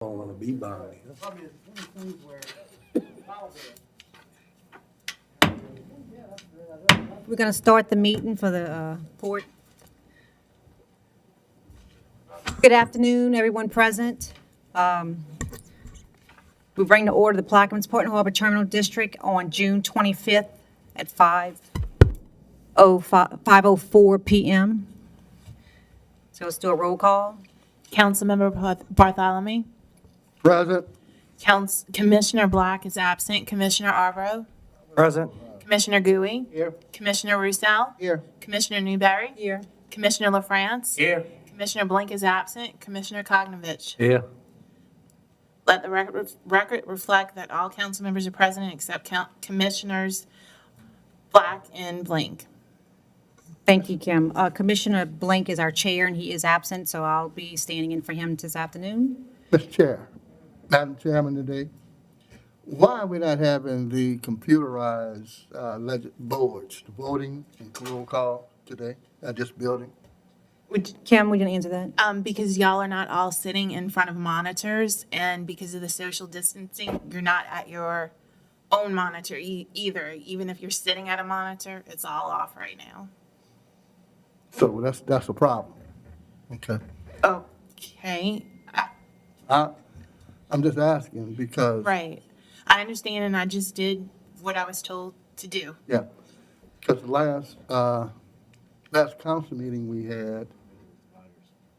don't want to be burned. We're going to start the meeting for the port. Good afternoon, everyone present. We bring to order the Plaquemines Port and Harbor Terminal District on June 25th at 5:04 p.m. So let's do a roll call. Councilmember Bartholomew. Present. Commissioner Black is absent. Commissioner Arvo. Present. Commissioner Gui. Here. Commissioner Roussel. Here. Commissioner Newberry. Here. Commissioner LaFrance. Here. Commissioner Blink is absent. Commissioner Kognovich. Here. Let the record reflect that all council members are present except Commissioners Black and Blink. Thank you, Kim. Commissioner Blink is our chair, and he is absent, so I'll be standing in for him this afternoon. Mr. Chair, Madam Chairman today, why are we not having the computerized boards, the voting and roll call today at this building? Kim, we can answer that? Because y'all are not all sitting in front of monitors, and because of the social distancing, you're not at your own monitor either. Even if you're sitting at a monitor, it's all off right now. So that's a problem. Okay. Okay, I'm just asking because. right. I understand, and I just did what I was told to do. Yeah, because the last council meeting we had,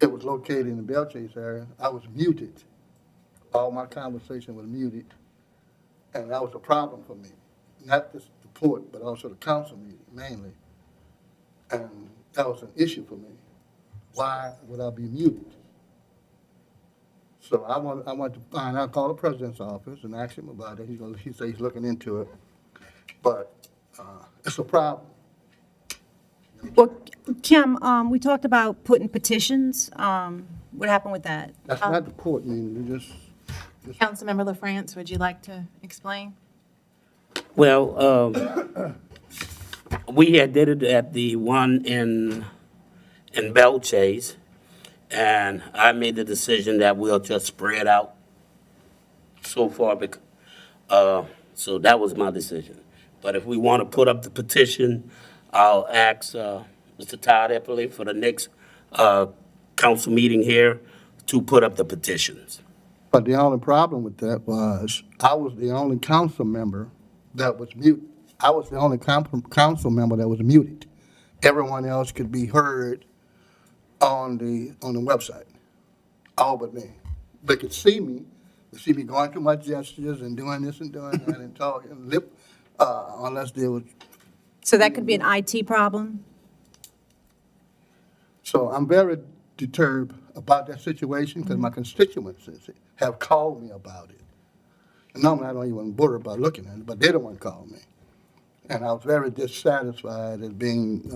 it was located in the Bell Chase area. I was muted. All my conversation was muted. And that was a problem for me. Not just the port, but also the council meeting mainly. And that was an issue for me. Why would I be muted? So I want to find out, call the president's office and ask him about it. He said he's looking into it. But it's a problem. Well, Kim, we talked about putting petitions. What happened with that? That's not the port meeting, we just. Councilmember LaFrance, would you like to explain? Well, we had did it at the one in Bell Chase, and I made the decision that we'll just spread out so far, so that was my decision. But if we want to put up the petition, I'll ask Mr. Todd Eppley for the next council meeting here to put up the petitions. But the only problem with that was I was the only council member that was muted. I was the only council member that was muted. Everyone else could be heard on the website, all but me. They could see me going through my gestures and doing this and doing that and talking, unless there was. So that could be an IT problem? So I'm very deterred about that situation because my constituents have called me about it. And normally I don't even bother about looking at it, but they don't want to call me. And I was very dissatisfied at being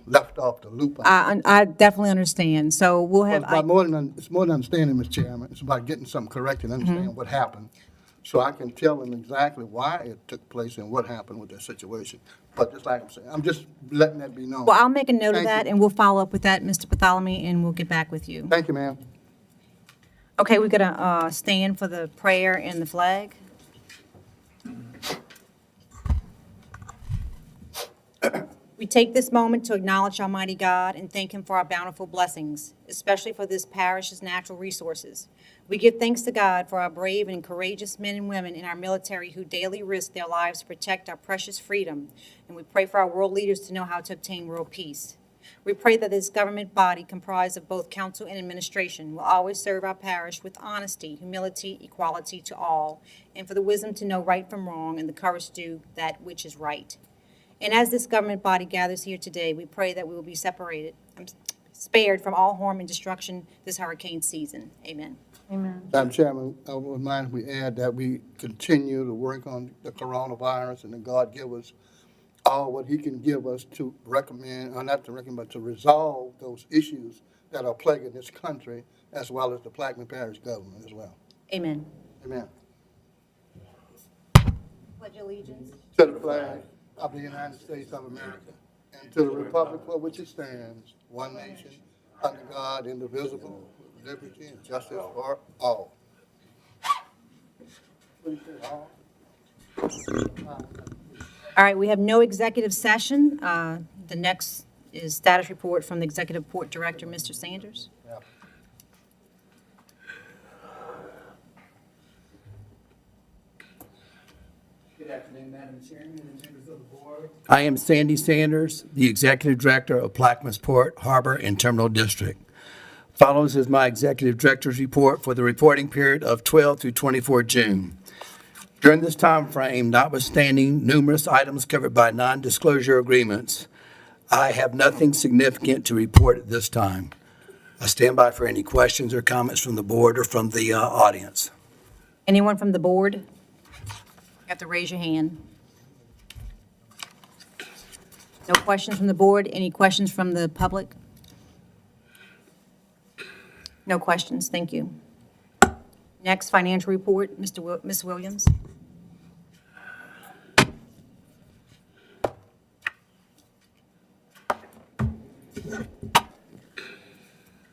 left off the loop. I definitely understand. So we'll have. It's more than understanding, Mr. Chairman. It's about getting something corrected and understanding what happened. So I can tell them exactly why it took place and what happened with that situation. But just like I'm saying, I'm just letting that be known. Well, I'll make a note of Thank that, you. and we'll follow up with that, Mr. Bartholomew, and we'll get back with you. Thank you, ma'am. Okay, we're going to stand for the prayer and the flag. We take this moment to acknowledge Almighty God and thank Him for our bountiful blessings, especially for this parish's natural resources. We give thanks to God for our brave and courageous men and women in our military who daily risk their lives to protect our precious freedom, and we pray for our world leaders to know how to obtain world peace. We pray that this government body, comprised of both council and administration, will always serve our parish with honesty, humility, equality to all, and for the wisdom to know right from wrong and the courage to do that which is right. And as this government body gathers here today, we pray that we will be spared from all harm and destruction this hurricane season. Amen. Madam Chairman, I would mind if we add that we continue to work on the coronavirus and that God give us all what He can give us to recommend, or not to recommend, but to resolve those issues that are plaguing this country, as well as the Plaquemines Parish government as well. Amen. Amen. Pledge allegiance. To the flag of the United States of America and to the republic for which it stands, one nation, under God, indivisible, with liberty and justice for all. All right, we have no executive session. The next is status report from the Executive Report Director, Mr. Sanders. Good afternoon, Madam Chairman and members of the board. I am Sandy Sanders, the Executive Director of Plaquemines Port, Harbor, and Terminal District. Follows is my Executive Director's report for the reporting period of 12 through 24 June. During this time frame, notwithstanding numerous items covered by non-disclosure agreements, I have nothing significant to report at this time. I stand by for any questions or comments from the board or from the audience. Anyone from the board? You have to raise your hand. No questions from the board? Any questions from the public? No questions, thank you. Next, financial report, Ms. Williams.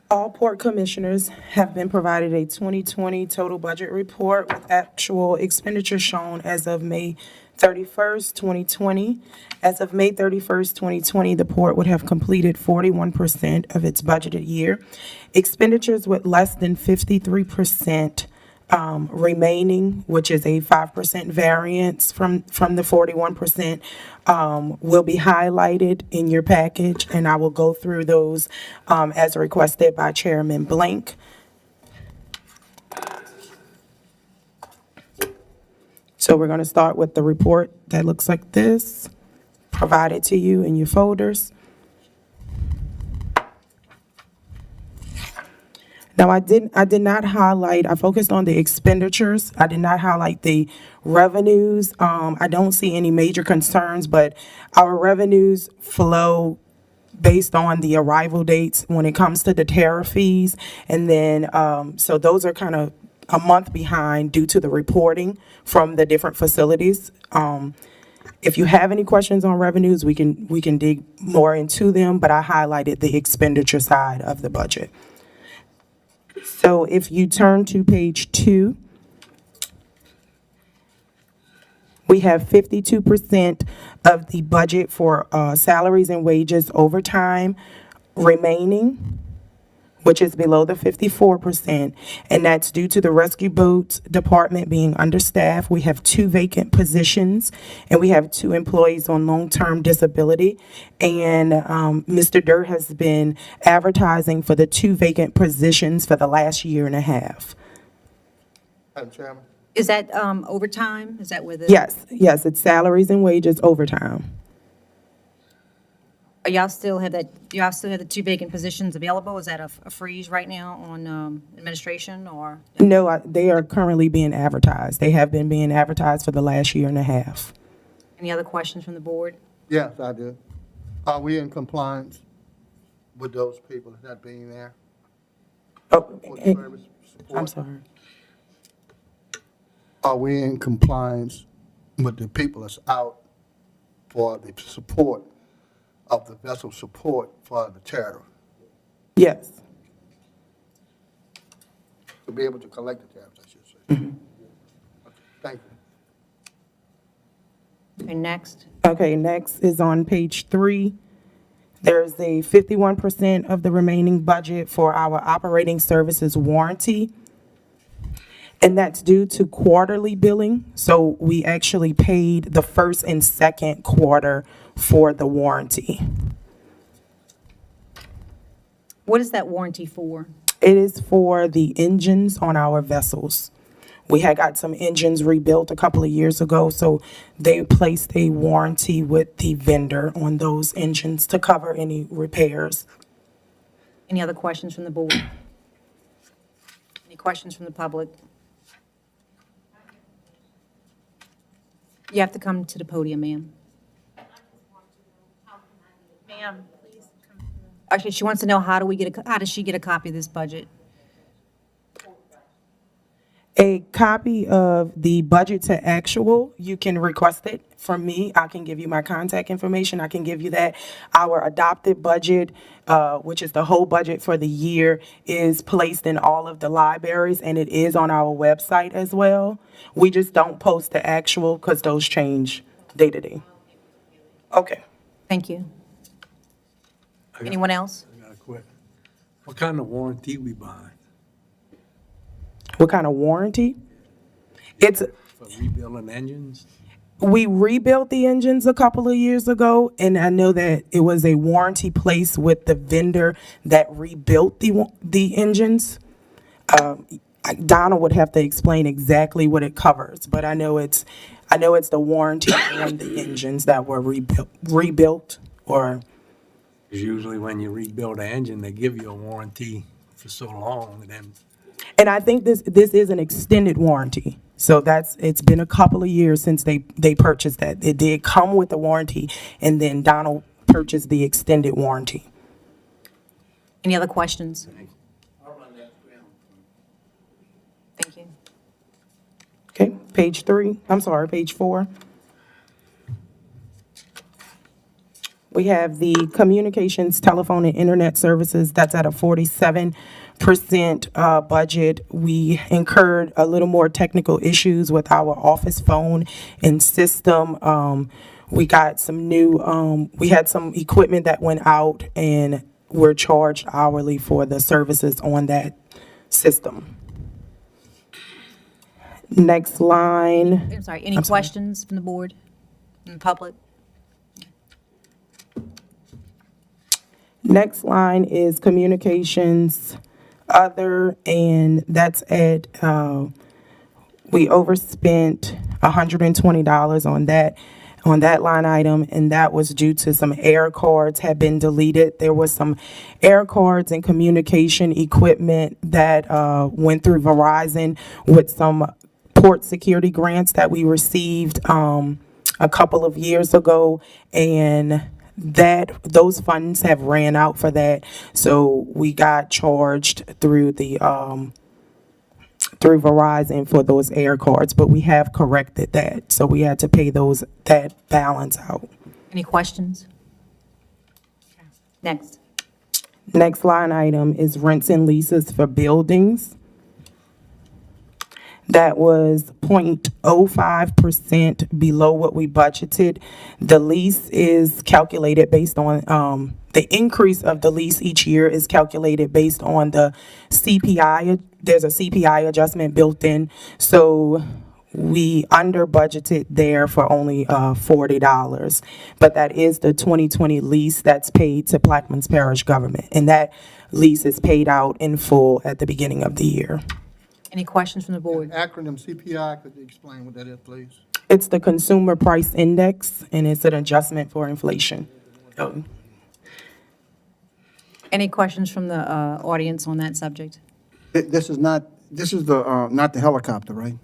All port commissioners have been provided a 2020 total budget report with actual expenditures shown as of May 31st, 2020. As of May 31st, 2020, the port would have completed 41% of its budgeted year. Expenditures with less than 53% remaining, which is a 5% variance from the 41%, will be highlighted in your package, and I will go through those as requested by Chairman Blank. So we're going to start with the report that looks like this, provided to you in your folders. Now, I did not highlight, I focused on the expenditures. I did not highlight the revenues. I don't see any major concerns, but our revenues flow based on the arrival dates when it comes to the tariff fees. And then, so those are kind of a month behind due to the reporting from the different facilities. If you have any questions on revenues, we can dig more into them, but I highlighted the expenditure side of the budget. So if you turn to page 2, we have 52% of the budget for salaries and wages overtime remaining, which is below the 54%, and that's due to the rescue boats department being understaffed. We have 2 vacant positions, and we have 2 employees on long-term disability. And Mr. Dirt has been advertising for the 2 vacant positions for the last year and a half. Madam Chairman? Is that overtime? Is that with the? Yes, it's salaries and wages overtime. Y'all still have the 2 vacant positions available? Is that a freeze right now on administration, or? No, they are currently being advertised. They have been being advertised for the last year and a half. Any other questions from the board? Yes, I do. Are we in compliance with those people not being there Oh, for the service support? I'm sorry. Are we in compliance with the people that's out for the support of the vessel support for the tariff? Yes. To be able to collect the tariffs, I should say. Okay, thank you. Okay, next. Okay, next is on page 3. There's a 51% of the remaining budget for our operating services warranty. And that's due to quarterly billing. So we actually paid the first and second quarter for the warranty. What is that warranty for? It is for the engines on our vessels. We had got some engines rebuilt a couple of years ago, so they placed a warranty with the vendor on those engines to cover any repairs. Any other questions from the board? Any questions from the public? You have to come to the podium, ma'am. Ma'am, please come through. Actually, she wants to know how does she get a copy of this budget? A copy of the budget to actual, you can request it from me. I can give you my contact information. I can give you that. Our adopted budget, which is the whole budget for the year, is placed in all of the libraries, and it is on our website as well. We just don't post the actual because those change day to day. Okay. Thank you. Anyone else? I got a question. What kind of warranty we buying What kind of warranty? It's, for rebuilding engines? we rebuilt the engines a couple of years ago, and I know that it was a warranty placed with the vendor that rebuilt the engines. Donna would have to explain exactly what it covers, but I know it's the warranty on the engines that were rebuilt or, Because usually when you rebuild an engine, they give you a warranty for so long, and then and I think this is an extended warranty. So it's been a couple of years since they purchased that. It did come with a warranty, and then Donald purchased the extended warranty. Any other questions? Thank you. Okay, page 4. We have the communications, telephone, and internet services. That's at a 47% budget. We incurred a little more technical issues with our office phone and system. We got some new, we had some equipment that went out, and we're charged hourly for the services on that system. Next line. I'm sorry, any questions from the board, from the public? Next line is communications other, and that's at, we overspent $120 on that line item, and that was due to some air cards had been deleted. There was some air cards and communication equipment that went through Verizon with some port security grants that we received a couple of years ago, and those funds have ran out for that, so we got charged through the through Verizon for those air cards, but we have corrected that, so we had to pay that balance out. Any questions? Next. Next line item is rents and leases for buildings. That was 0.05% below what we budgeted. The lease is calculated based on, the increase of the lease each year is calculated based on the CPI. There's a CPI adjustment built in. So we under budgeted there for only $40. But that is the 2020 lease that's paid to Plaquemines Parish government. And that lease is paid out in full at the beginning of the year. Any questions from the board? Acronym CPI, could you explain what that is, please? It's the Consumer Price Index, and it's an adjustment for inflation. Any questions from the audience on that subject? This is not the helicopter, right?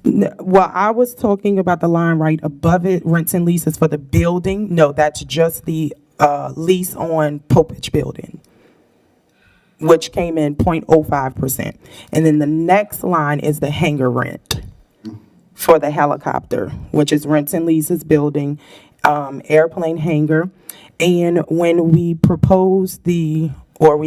Well, I was talking about the line right above it, rents and leases for the building. No, that's just the lease on Popich Building, which came in 0.05%. And then the next line is the hangar rent for the helicopter, which is rents and leases building, airplane hangar. And when we proposed we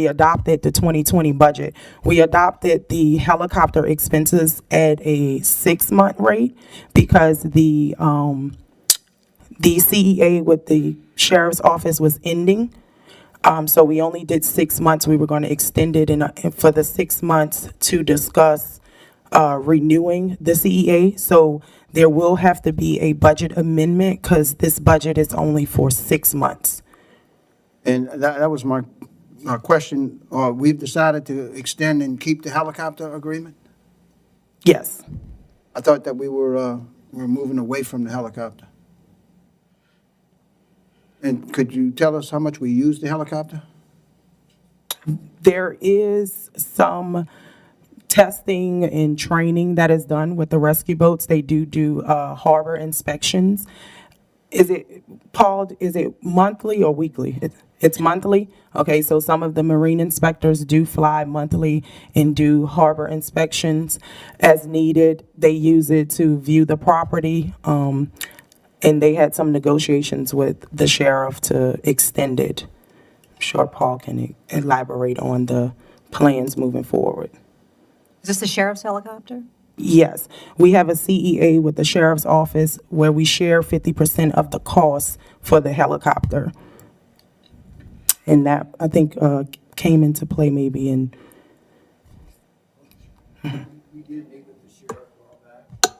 adopted the 2020 budget, we adopted the helicopter expenses at a 6-month rate because the CEA with the sheriff's office was ending. So we only did 6 months. We were going to extend it for the 6 months to discuss renewing the CEA. So there will have to be a budget amendment because this budget is only for 6 months. And that was my question. We've decided to extend and keep the helicopter agreement? Yes. I thought that we were moving away from the helicopter. And could you tell us how much we use the helicopter? There is some testing and training that is done with the rescue boats. They do harbor inspections. Is it monthly or weekly? It's monthly? Okay, so some of the marine inspectors do fly monthly and do harbor inspections as needed. They use it to view the property, and they had some negotiations with the sheriff to extend it. I'm sure Paul can elaborate on the plans moving forward. Is this the sheriff's helicopter? Yes, we have a CEA with the sheriff's office where we share 50% of the cost for the helicopter. And that, I think, came into play maybe in, We did meet with the sheriff a while back, and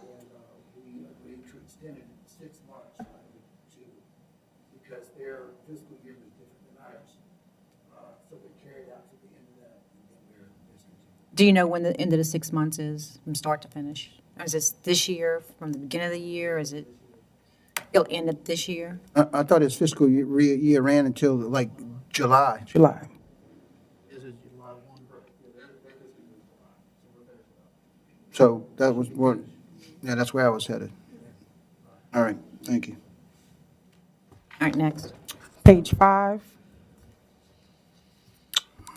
we agreed to extend it 6 months, because their fiscal year was different than ours. So we carried out to the end of that, and then we're discontinued. Do you know when the end of the 6 months is, from start to finish? Or is this year, from the beginning of the year, is it, it'll end at this year? I thought his fiscal year ran until like July. July. So that was what, yeah, that's where I was headed. All right, thank you. All right, next. Page 5.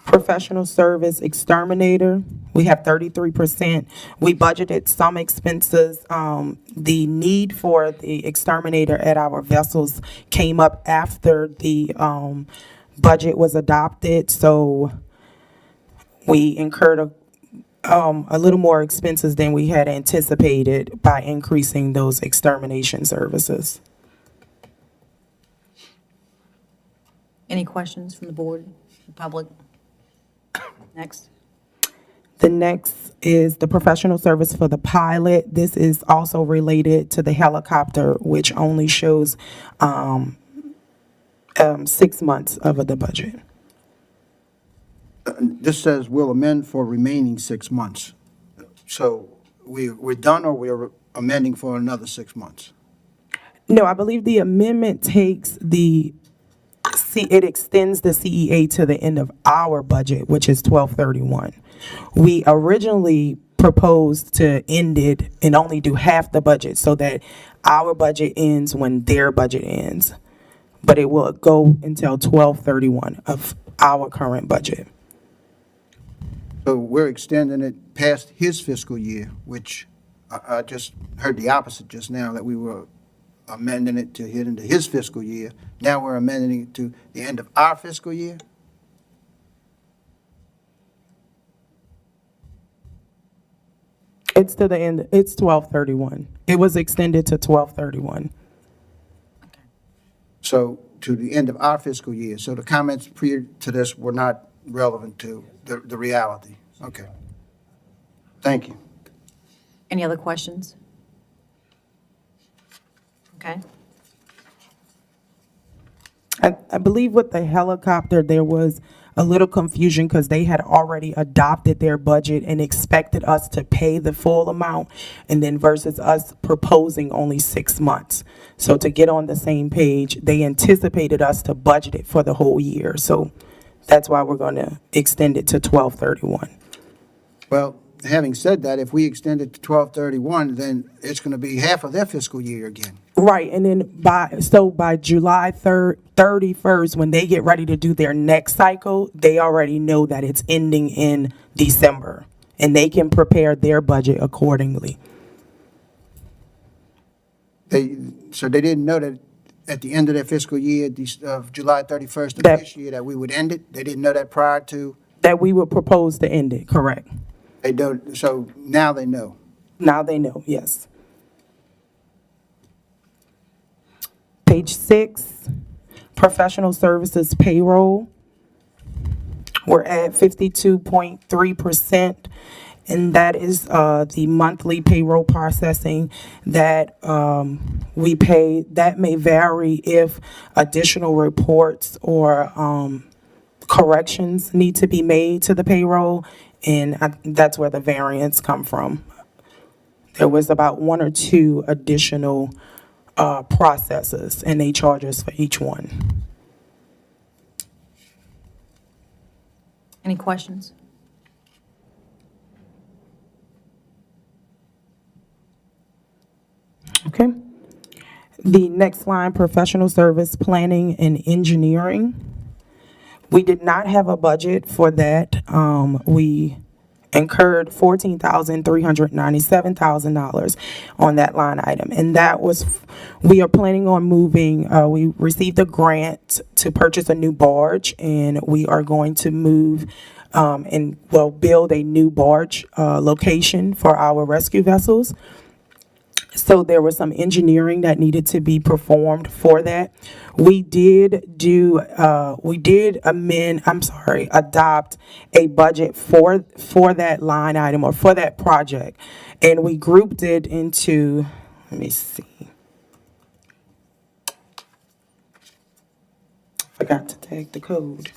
Professional service exterminator, we have 33%. We budgeted some expenses. The need for the exterminator at our vessels came up after the budget was adopted, so we incurred a little more expenses than we had anticipated by increasing those extermination services. Any questions from the board, the public? Next. The next is the professional service for the pilot. This is also related to the helicopter, which only shows 6 months of the budget. This says we'll amend for remaining 6 months. So we're done, or we're amending for another 6 months? No, I believe the amendment takes it extends the CEA to the end of our budget, which is 12/31. We originally proposed to end it and only do half the budget so that our budget ends when their budget ends. But it will go until 12/31 of our current budget. So we're extending it past his fiscal year, which I just heard the opposite just now, that we were amending it to hit into his fiscal year. Now we're amending it to the end of our fiscal year? It's to the end, it's 12/31. It was extended to 12/31. So to the end of our fiscal year. So the comments prior to this were not relevant to the reality. Okay. Thank you. Any other questions? Okay. I believe with the helicopter, there was a little confusion because they had already adopted their budget and expected us to pay the full amount, and then versus us proposing only 6 months. So to get on the same page, they anticipated us to budget it for the whole year. So that's why we're going to extend it to 12/31. Well, having said that, if we extend it to 12/31, then it's going to be half of their fiscal year again. Right, and then by July 31st, when they get ready to do their next cycle, they already know that it's ending in December, and they can prepare their budget accordingly. So they didn't know that at the end of their fiscal year, of July 31st of That- this year, that we would end it? They didn't know that prior to? That we would propose to end it, correct? They don't, so now they know. Now they know, yes. Page 6, professional services payroll. We're at 52.3%, and that is the monthly payroll processing that we pay. That may vary if additional reports or corrections need to be made to the payroll, and that's where the variance come from. There was about 1 or 2 additional processes, and they charge us for each one. Any questions? Okay. The next line, professional service planning and engineering. We did not have a budget for that. We incurred $14,397,000 on that line item. And that was, we are planning on moving, we received a grant to purchase a new barge, and we are going to move build a new barge location for our rescue vessels. So there was some engineering that needed to be performed for that. We did adopt a budget for that line item or for that project. And we grouped it into, let me see. Forgot to tag the code.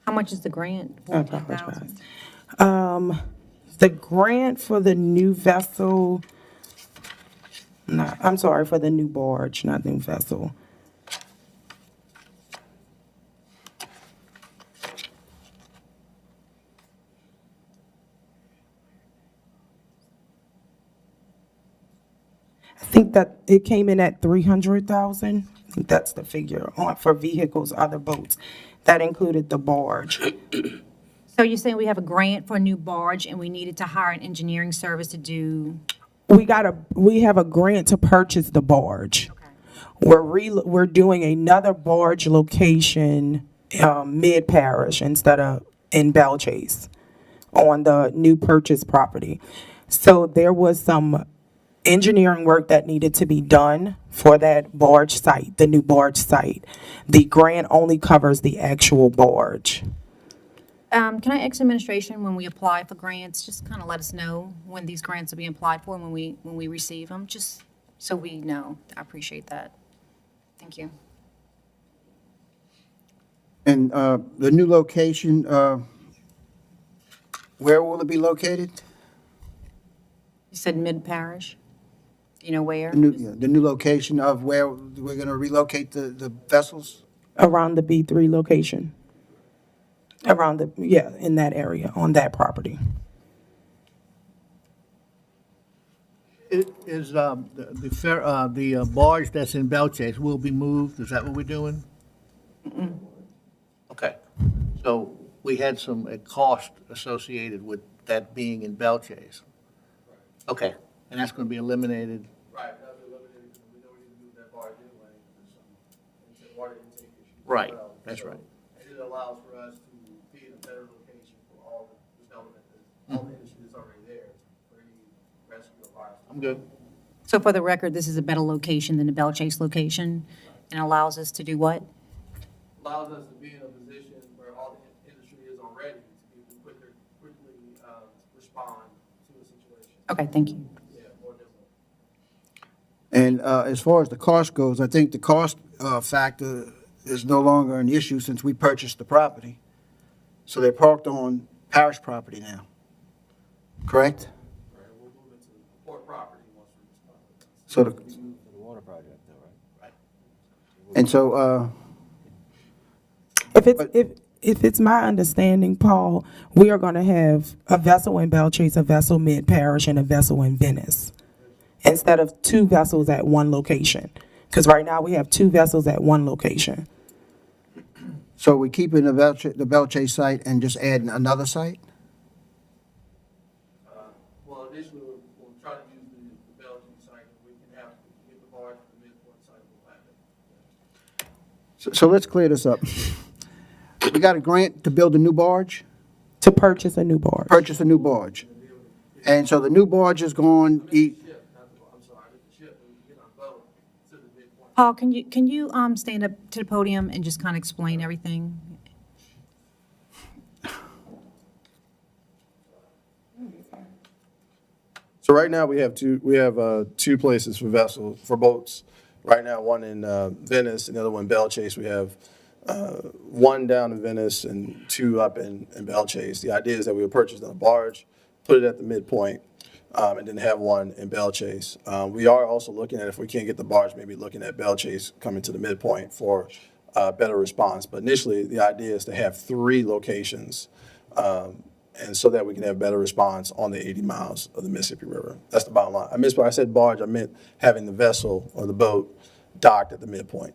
How much is the grant? I apologize. The grant for the new vessel, no, I'm sorry, for the new barge, not new vessel. I think that it came in at 300,000. I think that's the figure for vehicles, other boats. That included the barge. So you're saying we have a grant for a new barge and we needed to hire an engineering service to do? We have a grant to purchase the barge. We're doing another barge location, mid-parish instead of in Belchase on the new purchase property. So there was some engineering work that needed to be done for that barge site, the new barge site. The grant only covers the actual barge. Can I ask administration, when we apply for grants, just kind of let us know when these grants are being applied for, when we receive them, just so we know. I appreciate that. Thank you. And the new location, where will it be located? You said mid-parish? Do you know where? The new location of where we're going to relocate the vessels? Around the B3 location. In that area, on that property. It is, the barge that's in Belchase will be moved, is that what we're doing? Okay, so we had some cost associated with that being in Belchase. Okay, and that's gonna be eliminated. Right, that'll be eliminated, because we know we need to move that barge anyway, because it's water intake issues. as Right, well. that's So right. It allows for us to be in a better location for all the development, all the industry that's already there, for any rescue or fire. I'm good. So for the record, this is a better location than the Belchase location, and allows us to do what? Allows us to be in a position where all the industry is already, to be able to quickly respond to a situation. Okay, thank you. Yeah, more nimble. And as far as the cost goes, I think the cost factor is no longer an issue since we purchased the property. So they're parked on parish property now, correct? Right, we'll move into port property once we respond. So the. And so, If it's my understanding, Paul, we are gonna have a vessel in Belchase, a vessel mid-parish, and a vessel in Venice, instead of two vessels at one location. Because right now, we have two vessels at one location. so we keeping the Belchase site and just adding another site? Well, initially, we'll try to use the Belgian site, and we can get the barge to the midpoint site, we'll have it. So let's clear this up. We got a grant to build a new barge, To purchase a new barge. purchase a new barge. And so the new barge is going, The ship, I'm sorry, the ship, and we can get our boat to the midpoint. Paul, can you stand up to the podium and just kind of explain everything? So right now we have two places for vessels, for boats. Right now, one in Venice, and the other one Belchase. We have one down in Venice and two up in Belchase. The idea is that we would purchase a barge, put it at the midpoint, and then have one in Belchase. We are also looking at, if we can't get the barge, maybe looking at Belchase coming to the midpoint for better response. But initially, the idea is to have 3 locations, and so that we can have better response on the 80 miles of the Mississippi River. That's the bottom line. I missed when I said barge, I meant having the vessel or the boat docked at the midpoint.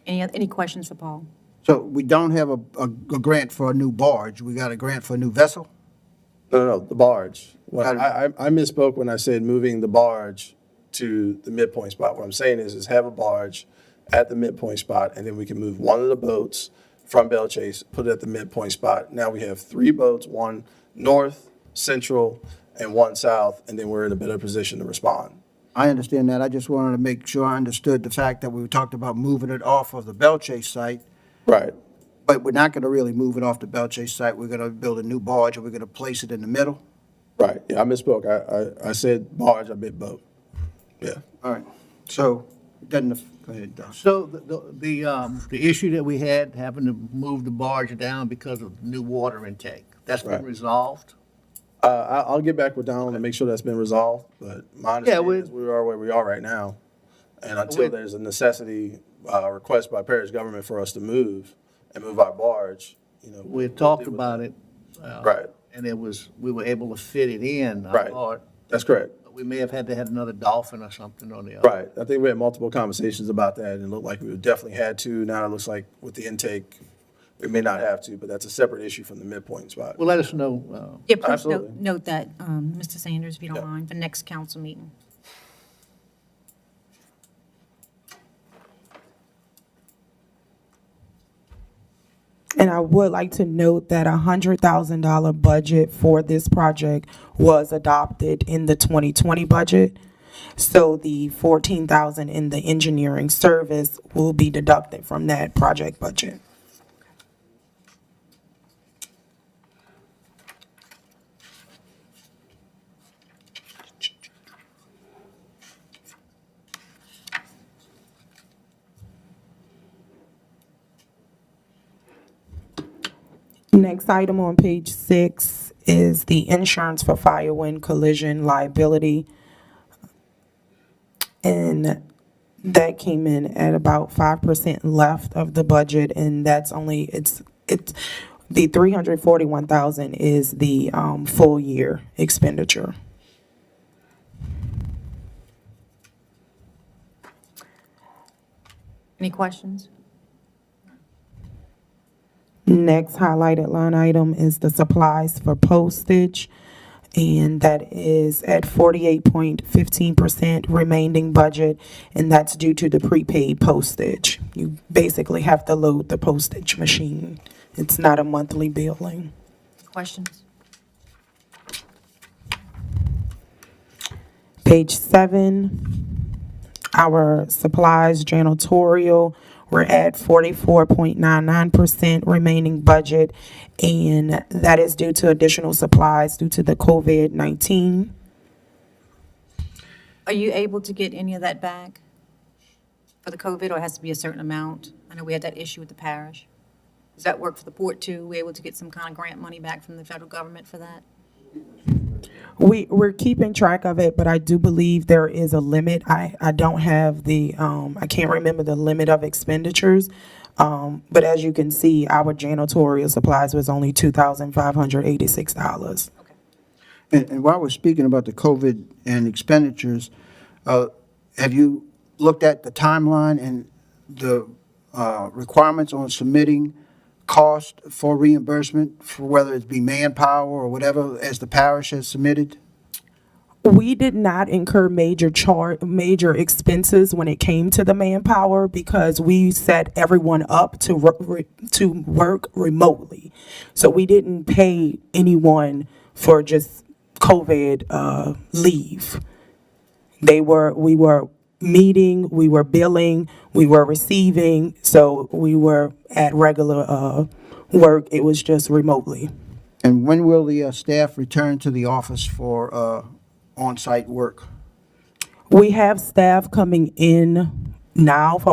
Any questions for Paul? So we don't have a grant for a new barge, we got a grant for a new vessel? No, the barge. Got it. I misspoke when I said moving the barge to the midpoint spot. What I'm saying is have a barge at the midpoint spot, and then we can move one of the boats from Belle Chase, put it at the midpoint spot. Now we have 3 boats, 1 north, central, and 1 south, and then we're in a better position to respond. I understand that, I just wanted to make sure I understood the fact that we talked about moving it off of the Belle Chase site, Right. but we're not gonna really move it off the Belle Chase site, we're gonna build a new barge, and we're gonna place it in the middle? Right. Yeah, I misspoke. I said barge, I meant boat. Yeah. All right, so, it doesn't, go ahead, Don. So the issue that we had, having to move the barge down because of new water intake, that's been Right. resolved? I'll get back with Donald and make sure that's been resolved, but my understanding is we are where we are right now. And until there's a necessity, request by parish government for us to move and move our barge, We had talked about it. Right. And we were able to fit it in, I Right. thought. That's correct. But we may have had to have another dolphin or something on the other. Right. I think we had multiple conversations about that, and it looked like we definitely had to. Now it looks like with the intake, we may not have to, but that's a separate issue from the midpoint spot. Well, let us know. Yeah, please Absolutely. note that, Mr. Sanders, if you don't Yeah. mind, for next council meeting. And I would like to note that $100,000 budget for this project was adopted in the 2020 budget. So the $14,000 in the engineering service will be deducted from that project budget. Next item on page 6 is the insurance for fire, wind, collision, liability. And that came in at about 5% left of the budget, and that's only, it's, the 341,000 is the, full year expenditure. Any questions? Next highlighted line item is the supplies for postage, and that is at 48.15% remaining budget, and that's due to the prepaid postage. You basically have to load the postage machine. It's not a monthly billing. Questions? Page 7, our supplies janitorial, we're at 44.99% remaining budget, and that is due to additional supplies due to the COVID-19. Are you able to get any of that back for the COVID, or it has to be a certain amount? I know we had that issue with the parish. Does that work for the port too? We able to get some kind of grant money back from the federal government for that? We're keeping track of it, but I do believe there is a limit. I don't have the, I can't remember the limit of expenditures. But as you can see, our janitorial supplies was only $2,586. And while we're speaking about the COVID and expenditures, have you looked at the timeline and the requirements on submitting cost for reimbursement, for whether it be manpower or whatever, as the parish has submitted? We did not incur major expenses when it came to the manpower because we set everyone up to work remotely. So we didn't pay anyone for just COVID leave. We were meeting, we were billing, we were receiving, so we were at regular work. It was just remotely. And when will the staff return to the office for on-site work? We have staff coming in now for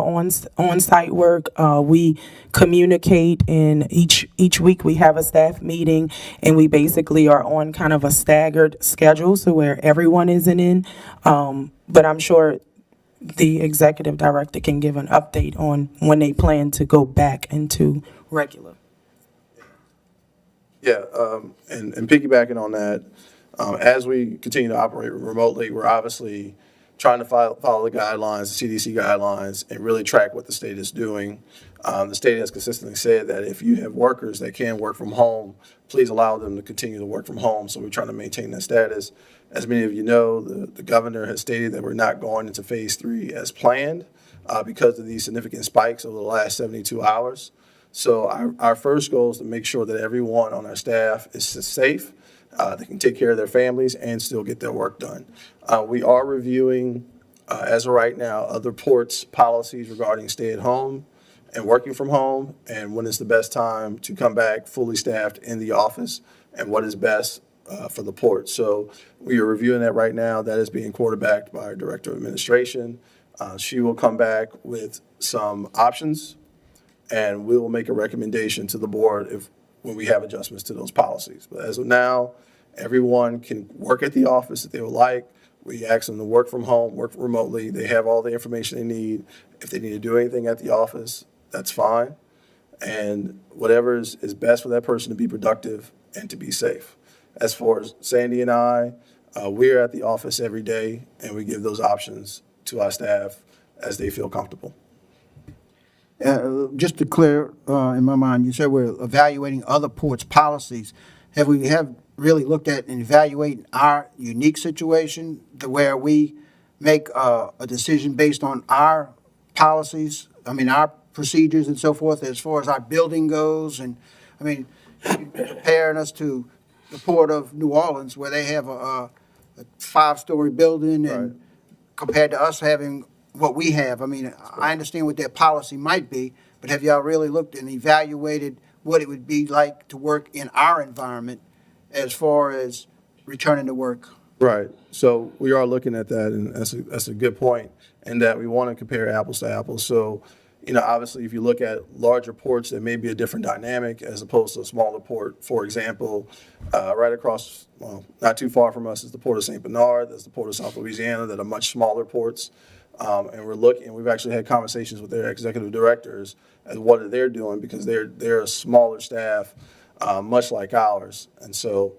on-site work. We communicate, and each week we have a staff meeting, and we basically are on kind of a staggered schedule, so where everyone isn't in. But I'm sure the executive director can give an update on when they plan to go back into regular. Yeah, and piggybacking on that, as we continue to operate remotely, we're obviously trying to follow the guidelines, the CDC guidelines, and really track what the state is doing. The state has consistently said that if you have workers that can work from home, please allow them to continue to work from home. So we're trying to maintain that status. As many of you know, the governor has stated that we're not going into phase 3 as planned because of these significant spikes over the last 72 hours. So our first goal is to make sure that everyone on our staff is safe, they can take care of their families and still get their work done. We are reviewing, as of right now, other ports' policies regarding stay-at-home and working from home, and when is the best time to come back fully staffed in the office, and what is best for the port. So we are reviewing that right now. That is being quarterbacked by our Director of Administration. She will come back with some options, and we will make a recommendation to the board when we have adjustments to those policies. But as of now, everyone can work at the office if they would like. We ask them to work from home, work remotely. They have all the information they need. If they need to do anything at the office, that's fine. And whatever is best for that person to be productive and to be safe. As far as Sandy and I, we're at the office every day, and we give those options to our staff as they feel comfortable. Just to clear in my mind, you said we're evaluating other ports' policies. Have we really looked at and evaluating our unique situation to where we make a decision based on our policies? I mean, our procedures and so forth, as far as our building goes? And, I mean, comparing us to the Port of New Orleans, where they have a 5-story building, and compared to us having what we have. I mean, I understand what their policy might be, but have y'all really looked and evaluated what it would be like to work in our environment as far as returning to work? Right. So we are looking at that, and that's a good point, and that we want to compare apples to apples. So, obviously, if you look at larger ports, there may be a different dynamic as opposed to a smaller port. For example, right across, not too far from us is the Port of St. Bernard. There's the Port of South Louisiana that are much smaller ports. And we've actually had conversations with their executive directors as what they're doing, because they're a smaller staff, much like ours. And so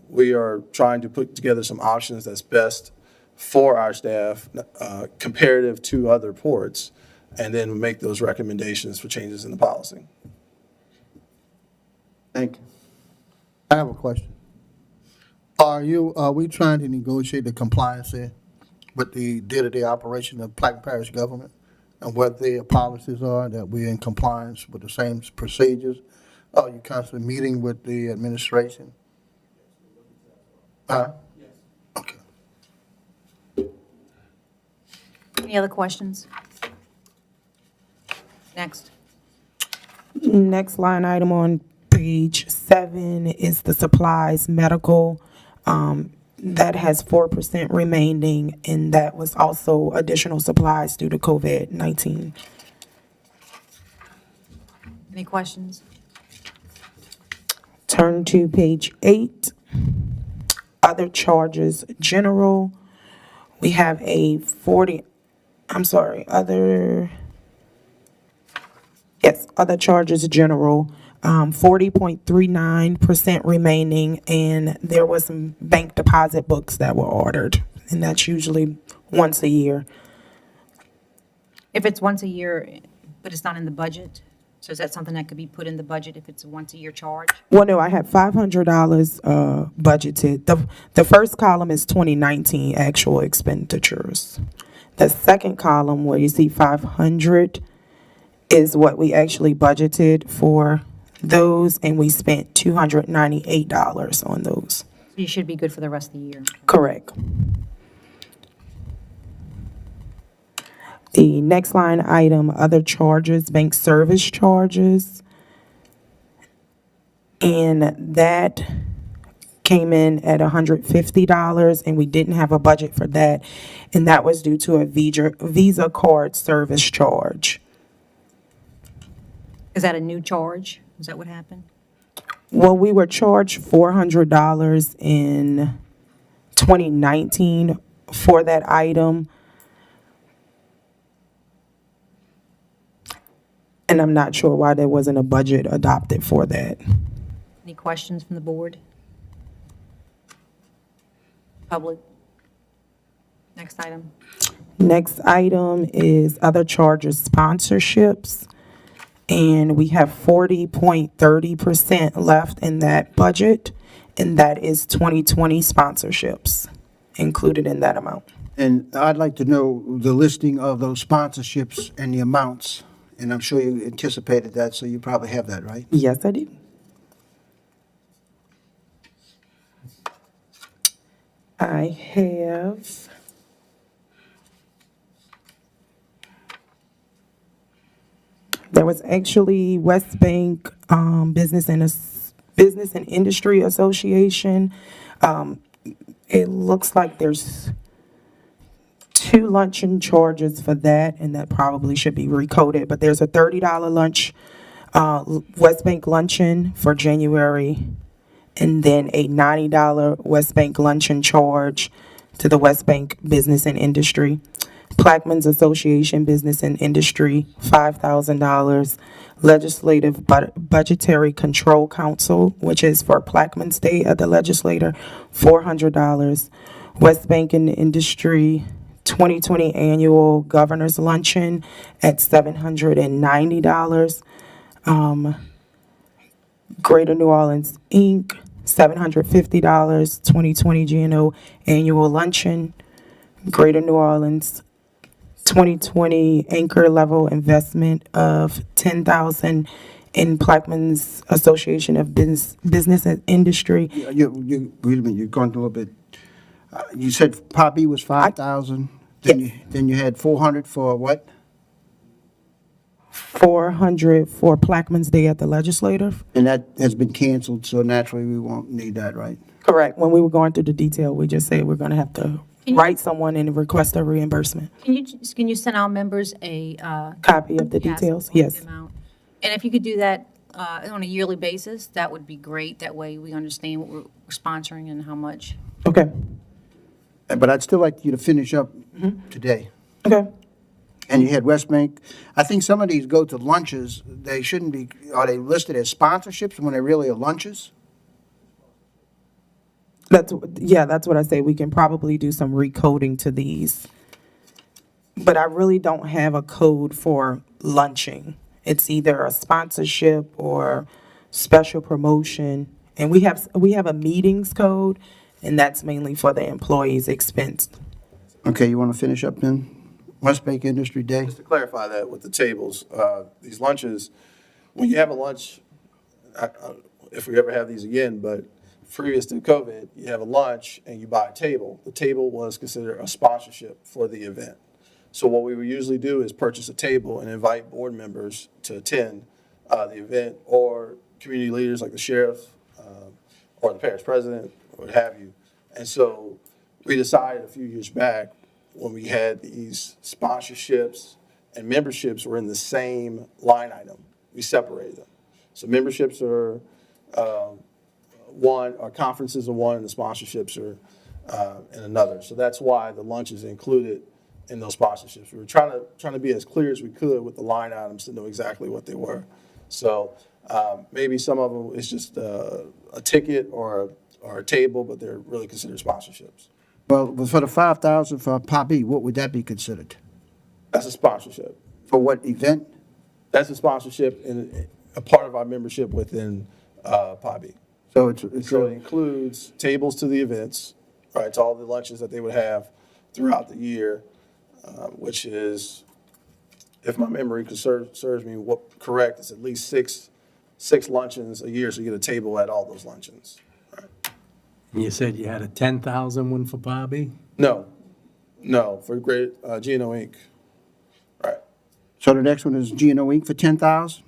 we are trying to put together some options that's best for our staff, comparative to other ports, and then make those recommendations for changes in the policy. Thank you. I have a question. Are we trying to negotiate the compliance here with the day-to-day operation of Plaquemine Parish government, and what their policies are, that we're in compliance with the same procedures? Are you constantly meeting with the administration? Yes. Okay. Any other questions? Next. Next line item on page 7 is the supplies medical. That has 4% remaining, and that was also additional supplies due to COVID-19. Any questions? Turn to page 8, other charges, general. We have a other charges, general, 40.39% remaining, and there was some bank deposit books that were ordered, and that's usually once a year. If it's once a year, but it's not in the budget, so is that something that could be put in the budget if it's a once-a-year charge? Well, no, I have $500 budgeted. The first column is 2019 actual expenditures. The second column, where you see 500, is what we actually budgeted for those, and we spent $298 on those. So you should be good for the rest of the year. Correct. The next line item, other charges, bank service charges. And that came in at $150, and we didn't have a budget for that. And that was due to a Visa card service charge. Is that a new charge? Is that what happened? Well, we were charged $400 in 2019 for that item. And I'm not sure why there wasn't a budget adopted for that. Any questions from the board? Public? Next item. Next item is other charges sponsorships. And we have 40.30% left in that budget, and that is 2020 sponsorships included in that amount. And I'd like to know the listing of those sponsorships and the amounts. And I'm sure you anticipated that, so you probably have that, right? Yes, I do. I have there was actually West Bank Business and Industry Association. It looks like there's 2 luncheon charges for that, and that probably should be recoded. But there's a $30 lunch, West Bank luncheon for January, and then a $90 West Bank luncheon charge to the West Bank Business and Industry. Plaquemines Association Business and Industry, $5,000. Legislative Budgetary Control Council, which is for Plaquemines Day at the legislator, $400. West Bank and Industry 2020 Annual Governor's Luncheon at $790. Greater New Orleans, Inc., $750, 2020 GNO Annual Luncheon. Greater New Orleans, 2020 Anchor Level Investment of $10,000 in Plaquemines Association of Business and Industry. Wait a minute, you're going through a little bit. You said Part B was 5,000, then you had 400 for what? 400 for Plaquemines Day at the Legislative. And that has been canceled, so naturally we won't need that, right? Correct. When we were going through the detail, we just said we're going to have to write someone and request a reimbursement. Can you send our members a? Copy of the details? Yes. amount? And if you could do that on a yearly basis, that would be great. That way we understand what we're sponsoring and how much. Okay. But I'd still like you to finish up today. Okay. And you had West Bank. I think some of these go to lunches. They shouldn't be, are they listed as sponsorships when they really are lunches? That's what I say. We can probably do some recoding to these. But I really don't have a code for lunching. It's either a sponsorship or special promotion. And we have a meetings code, and that's mainly for the employees' expense. Okay, you want to finish up then? West Bank Industry Day? Just to clarify that with the tables, these lunches, when you have a lunch, if we ever have these again, but previous to COVID, you have a lunch and you buy a table. The table was considered a sponsorship for the event. So what we would usually do is purchase a table and invite board members to attend the event, or community leaders like the sheriff or the parish president, or what have you. And so we decided a few years back, when we had these sponsorships and memberships were in the same line item, we separated them. So memberships are one, our conferences are one, and the sponsorships are in another. So that's why the lunch is included in those sponsorships. We were trying to be as clear as we could with the line items to know exactly what they were. So maybe some of them is just a ticket or a table, but they're really considered sponsorships. Well, for the 5,000 for Part B, what would that be considered? That's a sponsorship. For what event? That's a sponsorship and a part of our membership within PABI. So So it includes tables to the events, right, to all the lunches that they would have throughout the year, which is, if my memory serves me correct, it's at least six luncheons a year, so you get a table at all those luncheons. You said you had a 10,000 one for Bobby? No, for Great GNO Inc. Right. So the next one is GNO Inc. for 10,000?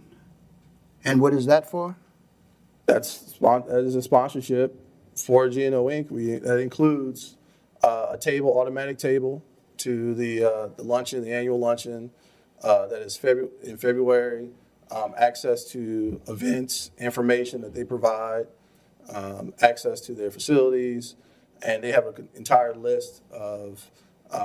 And what is that for? That is a sponsorship for GNO Inc. That includes a table, automatic table, to the luncheon, the annual luncheon that is in February, access to events, information that they provide, access to their facilities, and they have an entire list of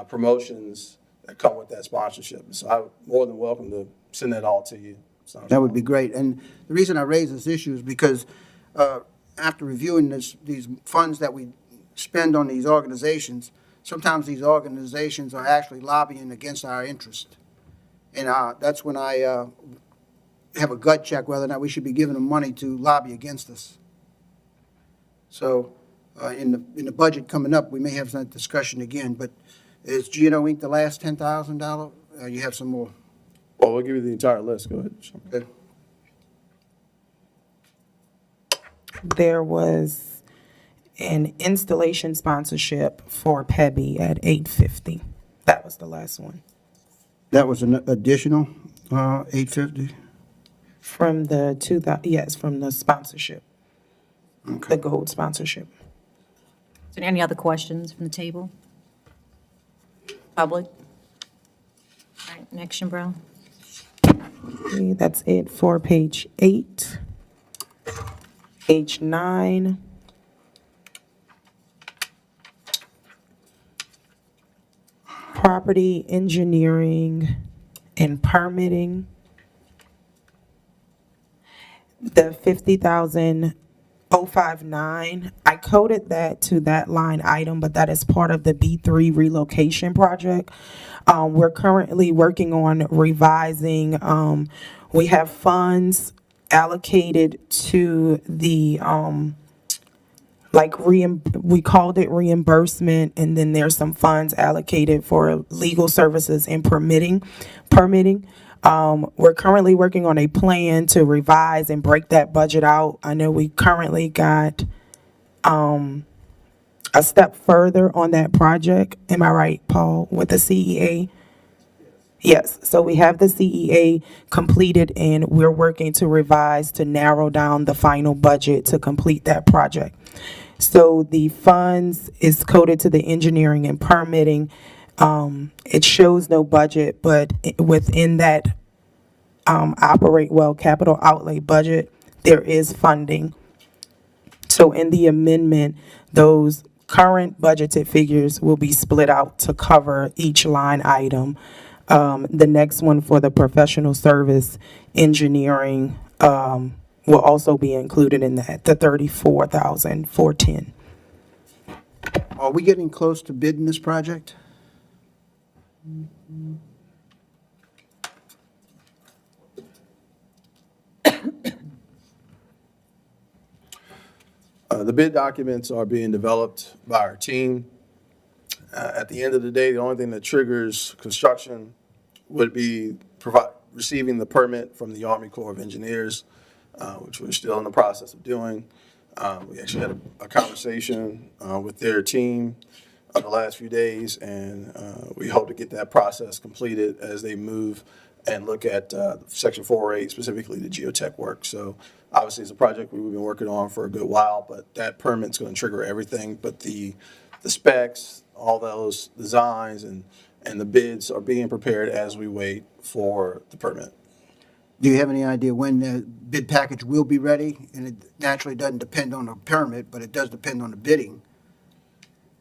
promotions that come with that sponsorship. So I'm more than welcome to send that all to you. It's not a That would problem. be great. And the reason I raise this issue is because after reviewing these funds that we spend on these organizations, sometimes these organizations are actually lobbying against our interest. And that's when I have a gut check whether or not we should be giving them money to lobby against us. So in the budget coming up, we may have that discussion again. But is Gino Inc. the last $10,000? You have some more? Well, we'll give you the entire list. Go ahead. Sean. Okay. There was an installation sponsorship for PEBI at $850. That was the last one. That was an additional $850? From the from the sponsorship, the gold sponsorship. Is there any other questions from the table? Public? All right, next, Kimbrell. Okay, that's it for page 8. Page 9. Property engineering and permitting. The 50,059, I coded that to that line item, but that is part of the B3 relocation project. We're currently working on revising, we have funds allocated to the, we called it reimbursement, and then there's some funds allocated for legal services and permitting. We're currently working on a plan to revise and break that budget out. I know we currently got a step further on that project. Am I right, Paul, with the CEA? Yes, so we have the CEA completed, and we're working to revise to narrow down the final budget to complete that project. So the funds is coded to the engineering and permitting. It shows no budget, but within that capital outlay budget, there is funding. So in the amendment, those current budgeted figures will be split out to cover each line item. The next one for the professional service engineering will also be included in that, the $34,410. Are we getting close to bidding this project? The bid documents are being developed by our team. At the end of the day, the only thing that triggers construction would be receiving the permit from the Army Corps of Engineers, which we're still in the process of doing. We actually had a conversation with their team the last few days, and we hope to get that process completed as they move and look at Section 408, specifically the geotech work. So obviously, it's a project we've been working on for a good while, but that permit's going to trigger everything. But the specs, all those designs, and the bids are being prepared as we wait for the permit. Do you have any idea when the bid package will be ready? And it naturally doesn't depend on the permit, but it does depend on the bidding.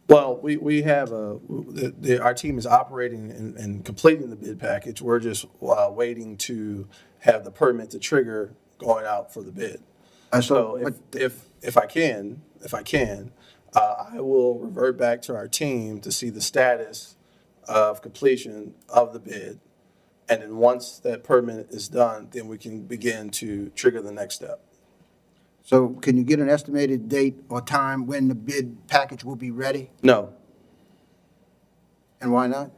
Well, we have our team is operating and completing the bid package. We're just waiting to have the permit to trigger going out for the bid. So if I can, I will revert back to our team to see the status of completion of the bid. And then once that permit is done, then we can begin to trigger the next step. So can you get an estimated date or time when the bid package will be ready? No, And why not?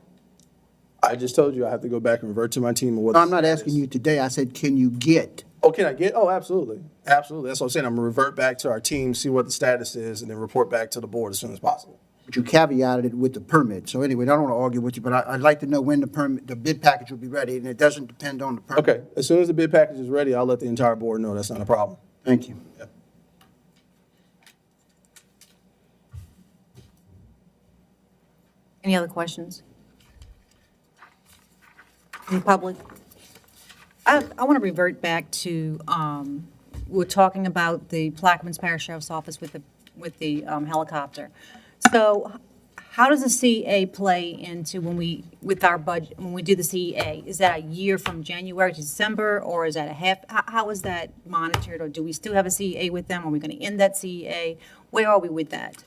I just told you I have to go back and revert to my team. No, I'm not asking you today. I said, can you get? Oh, can I get? Oh, absolutely. Absolutely. That's what I'm saying. I'm going to revert back to our team, see what the status is, and then report back to the board as soon as possible. But you caveated it with the permit. So anyway, I don't want to argue with you, but I'd like to know when the bid package will be ready, and it doesn't depend on the permit. Okay. As soon as the bid package is ready, I'll let the entire board know. That's not a problem. Thank you. Yep. Any other questions? In public? I want to revert back to, we're talking about the Plaquemines Parish Sheriff's Office with the helicopter. So How does the CEA play into with our budget, when we do the CEA? Is that a year from January to December, or is that a half? How is that monitored, or do we still have a CEA with them? Are we going to end that CEA? Where are we with that?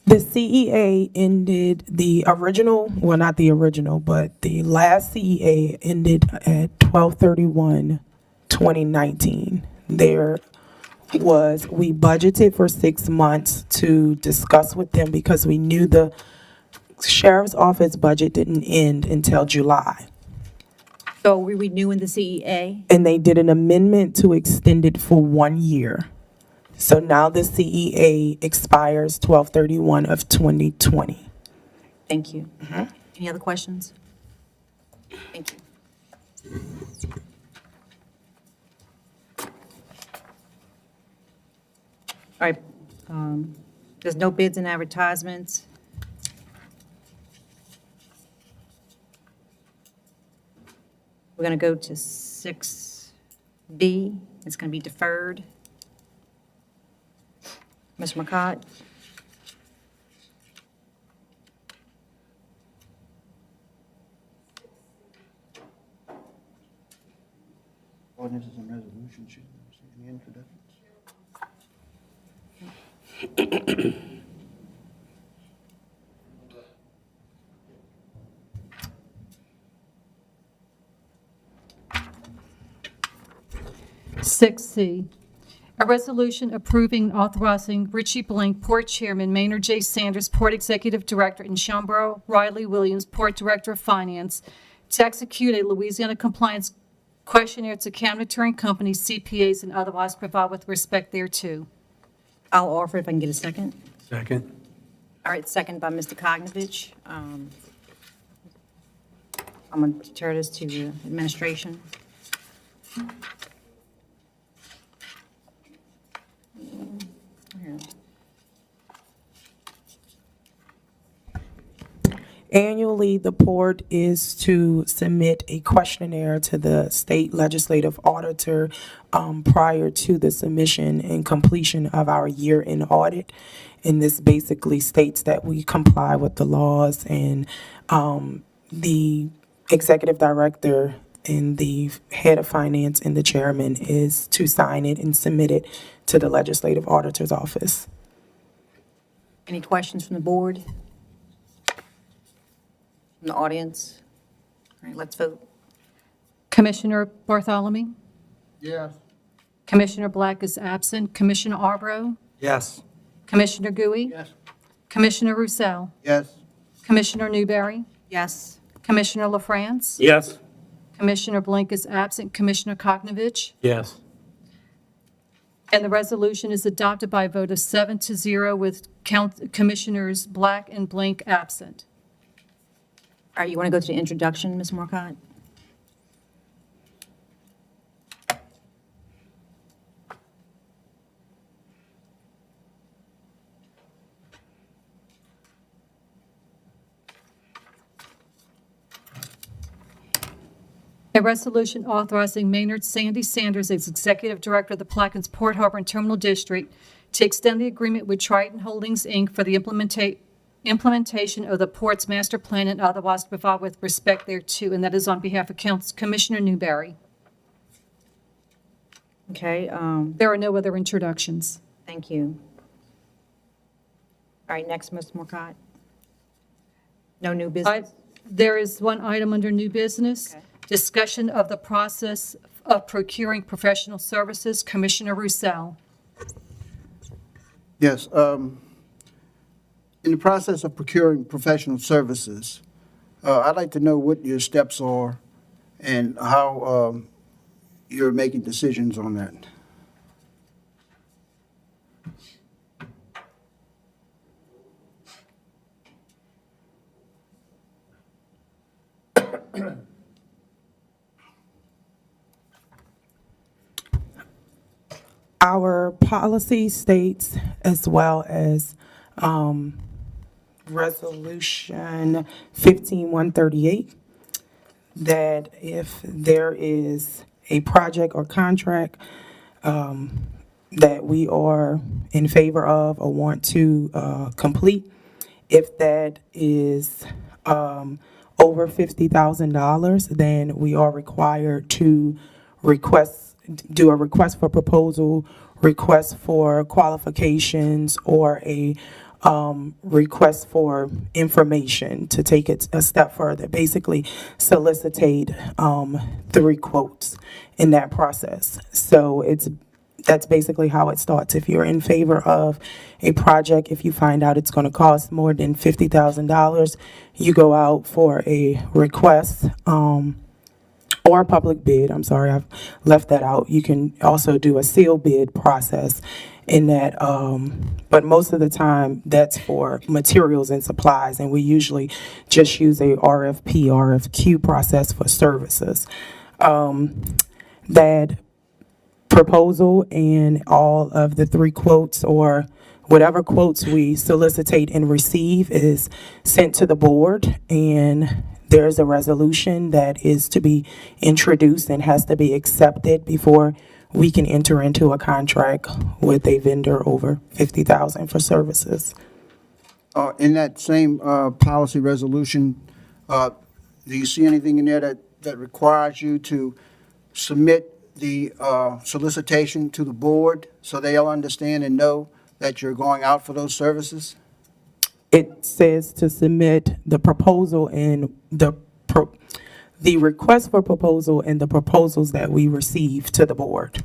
The CEA ended the original, well, not the original, but the last CEA ended at 12/31/2019. We budgeted for 6 months to discuss with them because we knew the sheriff's office budget didn't end until July. So are we renewing the CEA? And they did an amendment to extend it for 1 year. So now the CEA expires 12/31/2020. Thank you. Any other questions? Thank you. All right, there's no bids and advertisements. We're going to go to 6B. It's going to be deferred. Ms. McCott? Ordinances and resolutions, should see any introductions? Six C, a resolution approving and authorizing Richie Blink, Port Chairman, Maynard J. Sanders, Port Executive Director, and Schumbro Riley Williams, Port Director of Finance, to execute a Louisiana compliance questionnaire to counterterroring companies, CPAs, and otherwise provide with respect thereto. I'll offer if I can get a second. Second. All right, second by Mr. Kognovich. I'm going to turn this to the administration. Here. Annually, the port is to submit a questionnaire to the state legislative auditor prior to the submission and completion of our year-end audit. And this basically states that we comply with the laws, and the executive director and the head of finance and the chairman is to sign it and submit it to the legislative auditor's office. Any questions from the board? From the audience? All right, let's vote. Commissioner Bartholomew? Yes. Commissioner Black is absent. Commissioner Arbro? Yes. Commissioner Gui? Yes. Commissioner Roussel? Yes. Commissioner Newberry? Yes. Commissioner LaFrance? Yes. Commissioner Blink is absent. Commissioner Kognovich? Yes. And the resolution is adopted by a vote of 7-0 with Commissioners Black and Blink absent. All right, you want to go to the introduction, Ms. Marcotte? A resolution authorizing Maynard Sandy Sanders as Executive Director of the Plaquemines Port Harbor and Terminal District to extend the agreement with Triton Holdings, Inc. for the implementation of the port's master plan and otherwise provide with respect thereto, and that is on behalf of Commissioner Newberry. Okay, There are no other introductions. thank you. All right, next, Ms. Marcotte. No new business? There is one item under new business. Okay. Discussion of the process of procuring professional services. Commissioner Roussel. Yes, in the process of procuring professional services, I'd like to know what your steps are and how you're making decisions on that. Our policy states, as well as Resolution 15138, that if there is a project or contract that we are in favor of or want to complete, If that is over $50,000, then we are required to do a request for proposal, request for qualifications, or a request for information to take it a step further. Basically, solicitate 3 quotes in that process. So that's basically how it starts. If you're in favor of a project, if you find out it's going to cost more than $50,000, you go out for a request or a public bid. I'm sorry, I've left that out. You can also do a seal bid process in that, but most of the time that's for materials and supplies, and we usually just use a RFP, RFQ process for services. That proposal and all of the 3 quotes or whatever quotes we solicitate and receive is sent to the board, and there's a resolution that is to be introduced and has to be accepted before we can enter into a contract with a vendor over $50,000 for services. In that same policy resolution, do you see anything in there that requires you to submit the solicitation to the board so they'll understand and know that you're going out for those services? It says to submit the proposal and the request for proposal and the proposals that we receive to the board.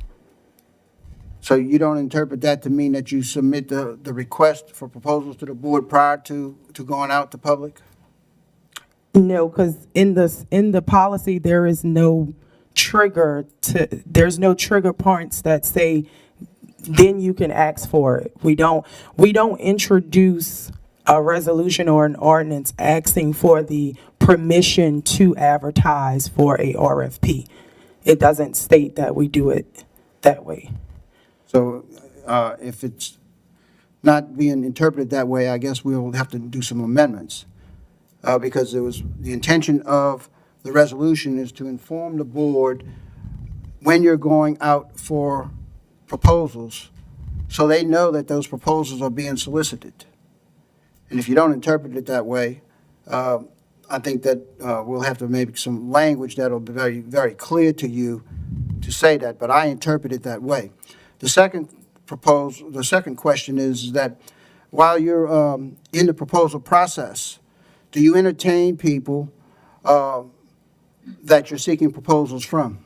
So you don't interpret that to mean that you submit the request for proposals to the board prior to going out to public? No, because in the policy, there's no trigger points that say, then you can ask for it. We don't introduce a resolution or an ordinance asking for the permission to advertise for a RFP. It doesn't state that we do it that way. So if it's not being interpreted that way, I guess we'll have to do some amendments. Because the intention of the resolution is to inform the board when you're going out for proposals, so they know that those proposals are being solicited. And if you don't interpret it that way, I think that we'll have to make some language that'll be very, very clear to you to say that, but I interpret it that way. The second question is that while you're in the proposal process, do you entertain people that you're seeking proposals from?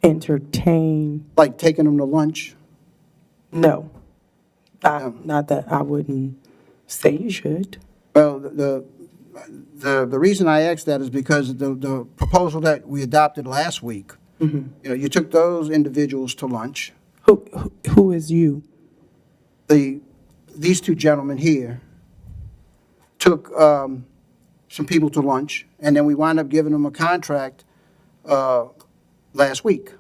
Entertain? Like taking them to lunch? No. Not that I wouldn't say you should. Well, the reason I asked that is because the proposal that we adopted last week, you took those individuals to lunch. Who is you? These 2 gentlemen here took some people to lunch, and then we wound up giving them a contract last week.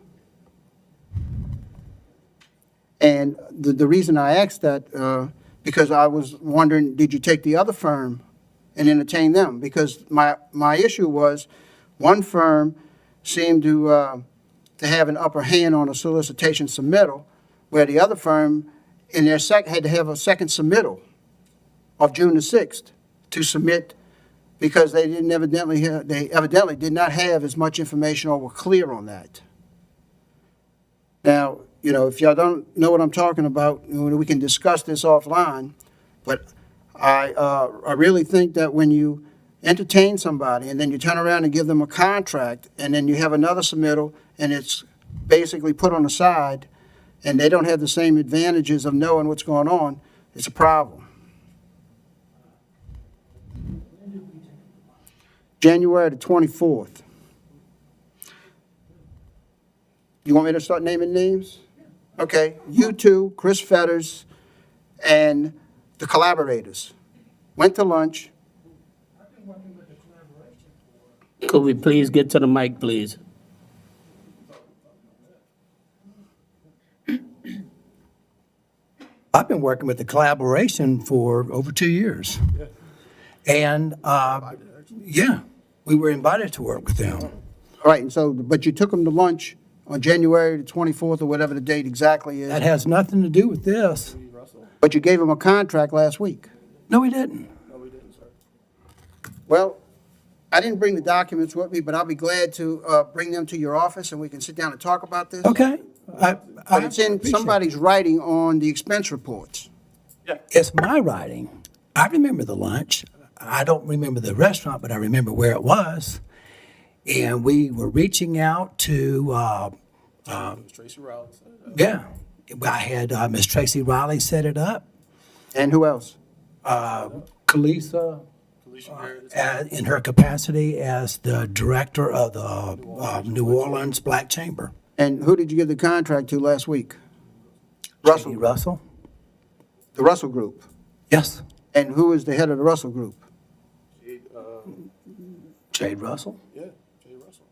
And the reason I asked that, because I was wondering, did you take the other firm and entertain them? Because my issue was, one firm seemed to have an upper hand on a solicitation submittal, where the other firm in their had to have a second submittal of June the 6th to submit, because they evidently did not have as much information or were clear on that. Now, if y'all don't know what I'm talking about, we can discuss this offline, but I really think that when you entertain somebody and then you turn around and give them a contract, and then you have another submittal and it's basically put on the side, and they don't have the same advantages of knowing what's going on, it's a problem. January the 24th. You want me to start naming names? Okay, you 2, Chris Fetters, and the collaborators went to lunch. Could we please get to the mic, please? I've been working with the collaboration for over 2 years. And, yeah, we were invited to work with them. All right, and so, but you took them to lunch on January the 24th or whatever the date exactly is. That has nothing to do with this. But you gave them a contract last week. No, we didn't. Well, I didn't bring the documents with me, but I'll be glad to bring them to your office and we can sit down and talk about this. Okay. But it's in somebody's writing on the expense reports. It's my writing. I remember the lunch. I don't remember the restaurant, but I remember where it was. And we were reaching out to, Tracy Riley. yeah, I had Miss Tracy Riley set it up. And who else? Kalisa, in her capacity as the director of the New Orleans Black Chamber. And who did you give the contract to last week? Russell. Russell? The Russell Group. Yes. And who is the head of the Russell Group? Jade Russell? Yeah, Jay Russell.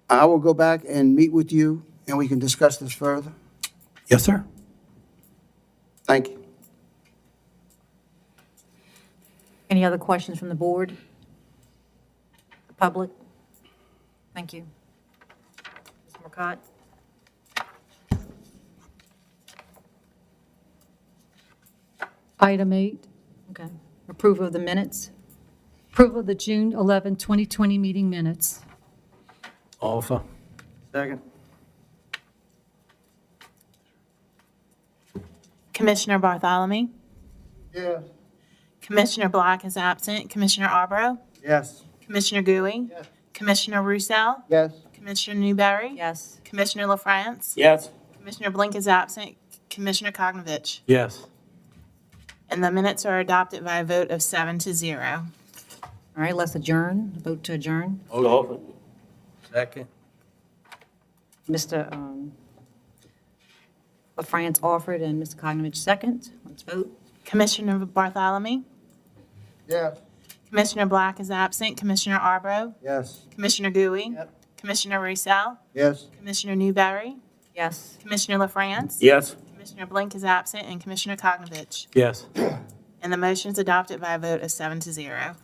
I will go back and meet with you and we can discuss this further. Yes, sir. Thank you. Any other questions from the board? The public? Thank you. Mr. Marcotte? Item 8, Okay. Approval of the minutes? approval of the June 11, 2020 meeting minutes. Offer. Second. Commissioner Bartholomew, Yes. Commissioner Black is absent, Commissioner Arbro, Yes. Commissioner Gooey, Commissioner Roussel, Yes. Commissioner Newberry, Yes. Commissioner LaFrance, Yes. Commissioner Blink is absent, Commissioner Kognovich. Yes. And the minutes are adopted by a vote of 7-0. All right, let's adjourn, vote to adjourn. Offer. Second. Mr. LaFrance offered and Mr. Kognovich second. Let's vote. Commissioner Bartholomew, Yes. Commissioner Black is absent, Commissioner Arbro, Yes. Commissioner Gooey, Commissioner Roussel, Yes. Commissioner Newberry, Yes. Commissioner LaFrance, Yes. Commissioner Blink is absent, and Commissioner Kognovich. Yes. And the motion is adopted by a vote of 7-0.